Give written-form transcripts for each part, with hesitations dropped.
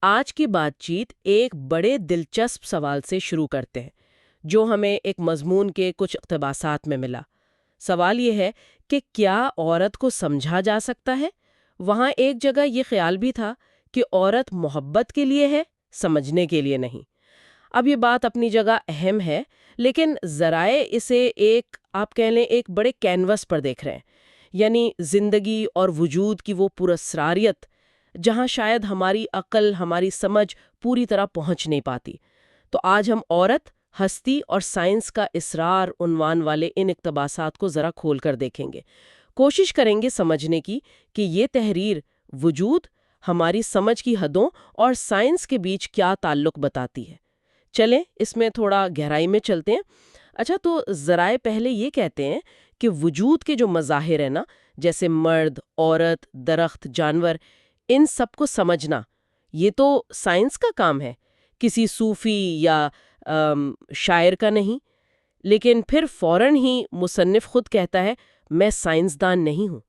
آج کی بات چیت ایک بڑے دلچسپ سوال سے شروع کرتے ہیں جو ہمیں ایک مضمون کے کچھ اقتباسات میں ملا۔ سوال یہ ہے کہ کیا عورت کو سمجھا جا سکتا ہے؟ وہاں ایک جگہ یہ خیال بھی تھا کہ عورت محبت کے لیے ہے، سمجھنے کے لیے نہیں۔ اب یہ بات اپنی جگہ اہم ہے، لیکن ذرائع اسے ایک آپ کہہ لیں ایک بڑے کینوس پر دیکھ رہے ہیں، یعنی زندگی اور وجود کی وہ پراسراریت جہاں شاید ہماری عقل، ہماری سمجھ پوری طرح پہنچ نہیں پاتی۔ تو آج ہم عورت، ہستی اور سائنس کا اسرار عنوان والے ان اقتباسات کو ذرا کھول کر دیکھیں گے۔ کوشش کریں گے سمجھنے کی کہ یہ تحریر وجود، ہماری سمجھ کی حدوں اور سائنس کے بیچ کیا تعلق بتاتی ہے۔ چلیں اس میں تھوڑا گہرائی میں چلتے ہیں۔ اچھا، تو ذرائع پہلے یہ کہتے ہیں کہ وجود کے جو مظاہر ہیں نا، جیسے مرد، عورت، درخت، جانور، ان سب کو سمجھنا یہ تو سائنس کا کام ہے، کسی صوفی یا شاعر کا نہیں۔ لیکن پھر فوراً ہی مصنف خود کہتا ہے میں سائنسدان نہیں ہوں،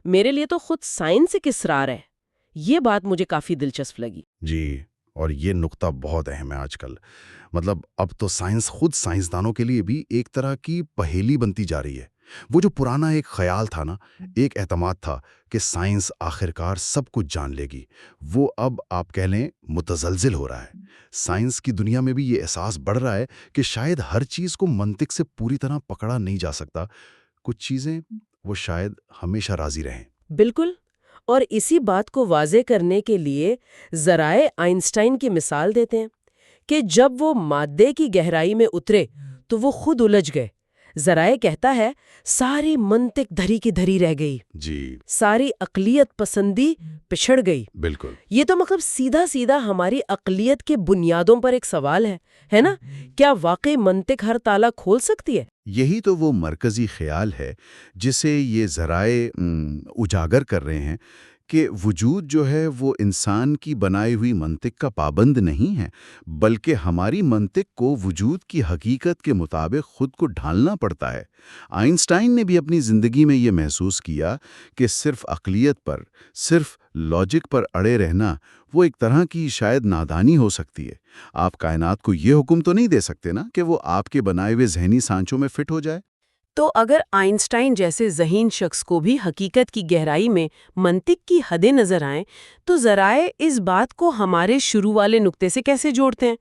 میرے لیے تو خود سائنس ایک اسرار ہے۔ یہ بات مجھے کافی دلچسپ لگی۔ جی، اور یہ نقطہ بہت اہم ہے آج کل۔ مطلب اب تو سائنس خود سائنسدانوں کے لیے بھی ایک طرح کی پہیلی بنتی جا رہی ہے۔ وہ جو پرانا ایک خیال تھا نا، ایک اعتماد تھا کہ سائنس آخرکار سب کچھ جان لے گی، وہ اب آپ کہہ لیں متزلزل ہو رہا ہے۔ سائنس کی دنیا میں بھی یہ احساس بڑھ رہا ہے کہ شاید ہر چیز کو منطق سے پوری طرح پکڑا نہیں جا سکتا، کچھ چیزیں وہ شاید ہمیشہ راضی رہیں۔ بالکل، اور اسی بات کو واضح کرنے کے لیے ذرائع آئنسٹائن کی مثال دیتے ہیں کہ جب وہ مادے کی گہرائی میں اترے تو وہ خود الجھ گئے۔ ذرائع کہتا ہے ساری منطق دھری کی دھری رہ گئی، جی ساری عقلیت پسندی پچھڑ گئی۔ بالکل۔ یہ تو مطلب سیدھا سیدھا ہماری عقلیت کے بنیادوں پر ایک سوال ہے نا؟ کیا واقعی منطق ہر تالا کھول سکتی ہے؟ یہی تو وہ مرکزی خیال ہے جسے یہ ذرائع اجاگر کر رہے ہیں کہ وجود جو ہے وہ انسان کی بنائی ہوئی منطق کا پابند نہیں ہے، بلکہ ہماری منطق کو وجود کی حقیقت کے مطابق خود کو ڈھالنا پڑتا ہے۔ آئنسٹائن نے بھی اپنی زندگی میں یہ محسوس کیا کہ صرف عقلیت پر، صرف لاجک پر اڑے رہنا وہ ایک طرح کی شاید نادانی ہو سکتی ہے۔ آپ کائنات کو یہ حکم تو نہیں دے سکتے نا کہ وہ آپ کے بنائے ہوئے ذہنی سانچوں میں فٹ ہو جائے۔ تو اگر آئنسٹائن جیسے ذہین شخص کو بھی حقیقت کی گہرائی میں منطق کی حدیں نظر آئیں، تو ذرائع اس بات کو ہمارے شروع والے نقطے سے کیسے جوڑتے ہیں؟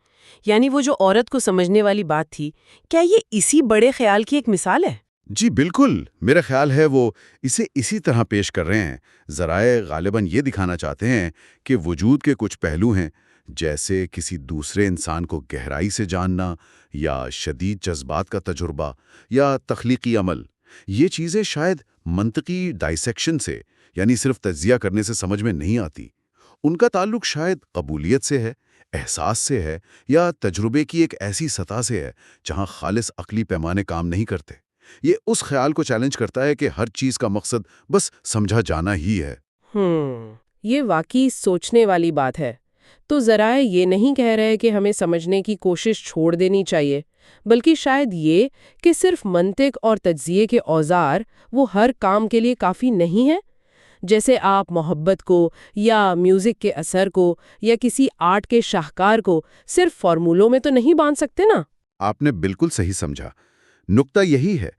یعنی وہ جو عورت کو سمجھنے والی بات تھی، کیا یہ اسی بڑے خیال کی ایک مثال ہے؟ جی بالکل، میرا خیال ہے وہ اسے اسی طرح پیش کر رہے ہیں۔ ذرائع غالباً یہ دکھانا چاہتے ہیں کہ وجود کے کچھ پہلو ہیں، جیسے کسی دوسرے انسان کو گہرائی سے جاننا، یا شدید جذبات کا تجربہ، یا تخلیقی عمل۔ یہ چیزیں شاید منطقی ڈائسیکشن سے، یعنی صرف تجزیہ کرنے سے سمجھ میں نہیں آتی۔ ان کا تعلق شاید قبولیت سے ہے، احساس سے ہے، یا تجربے کی ایک ایسی سطح سے ہے جہاں خالص عقلی پیمانے کام نہیں کرتے۔ یہ اس خیال کو چیلنج کرتا ہے کہ ہر چیز کا مقصد بس سمجھا جانا ہی ہے۔ یہ واقعی سوچنے والی بات ہے۔ تو ذرائع یہ نہیں کہہ رہے کہ ہمیں سمجھنے کی کوشش چھوڑ دینی چاہیے، بلکہ شاید یہ کہ صرف منطق اور تجزیے کے اوزار وہ ہر کام کے لیے کافی نہیں ہیں۔ جیسے آپ محبت کو، یا میوزک کے اثر کو، یا کسی آرٹ کے شاہکار کو صرف فارمولوں میں تو نہیں باندھ سکتے نا۔ آپ نے بالکل صحیح سمجھا۔ نقطہ یہی ہے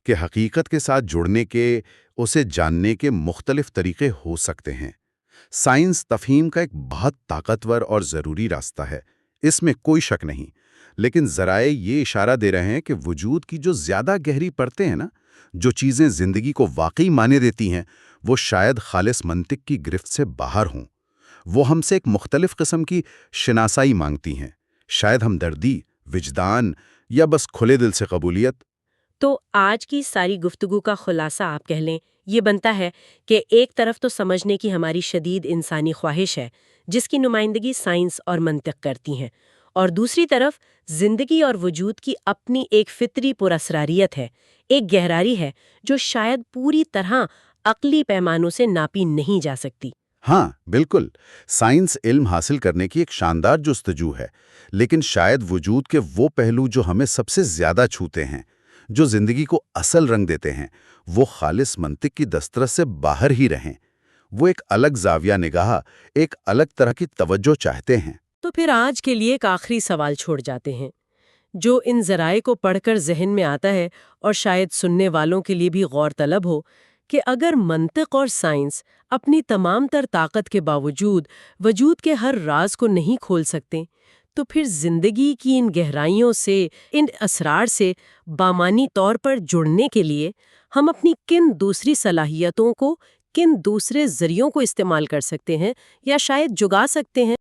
کہ حقیقت کے ساتھ جڑنے کے، اسے جاننے کے مختلف طریقے ہو سکتے ہیں۔ سائنس تفہیم کا ایک بہت طاقتور اور ضروری راستہ ہے، اس میں کوئی شک نہیں، لیکن ذرائع یہ اشارہ دے رہے ہیں کہ وجود کی جو زیادہ گہری پرتیں ہیں نا، جو چیزیں زندگی کو واقعی معنی دیتی ہیں، وہ شاید خالص منطق کی گرفت سے باہر ہوں۔ وہ ہم سے ایک مختلف قسم کی شناسائی مانگتی ہیں، شاید ہمدردی، وجدان، یا بس کھلے دل سے قبولیت۔ تو آج کی ساری گفتگو کا خلاصہ آپ کہہ لیں یہ بنتا ہے کہ ایک طرف تو سمجھنے کی ہماری شدید انسانی خواہش ہے جس کی نمائندگی سائنس اور منطق کرتی ہیں، اور دوسری طرف زندگی اور وجود کی اپنی ایک فطری پراسراریت ہے، ایک گہرائی ہے جو شاید پوری طرح عقلی پیمانوں سے ناپی نہیں جا سکتی۔ ہاں بالکل، سائنس علم حاصل کرنے کی ایک شاندار جستجو ہے، لیکن شاید وجود کے وہ پہلو جو ہمیں سب سے زیادہ چھوتے ہیں، جو زندگی کو اصل رنگ دیتے ہیں، وہ خالص منطق کی دسترس سے باہر ہی رہیں۔ وہ ایک الگ زاویہ نگاہ، ایک الگ طرح کی توجہ چاہتے ہیں۔ تو پھر آج کے لیے ایک آخری سوال چھوڑ جاتے ہیں جو ان ذرائع کو پڑھ کر ذہن میں آتا ہے اور شاید سننے والوں کے لیے بھی غور طلب ہو کہ اگر منطق اور سائنس اپنی تمام تر طاقت کے باوجود وجود کے ہر راز کو نہیں کھول سکتے، تو پھر زندگی کی ان گہرائیوں سے، ان اسرار سے بامانی طور پر جڑنے کے لیے ہم اپنی کن دوسری صلاحیتوں کو، کن دوسرے ذریعوں کو استعمال کر سکتے ہیں یا شاید جگا سکتے ہیں؟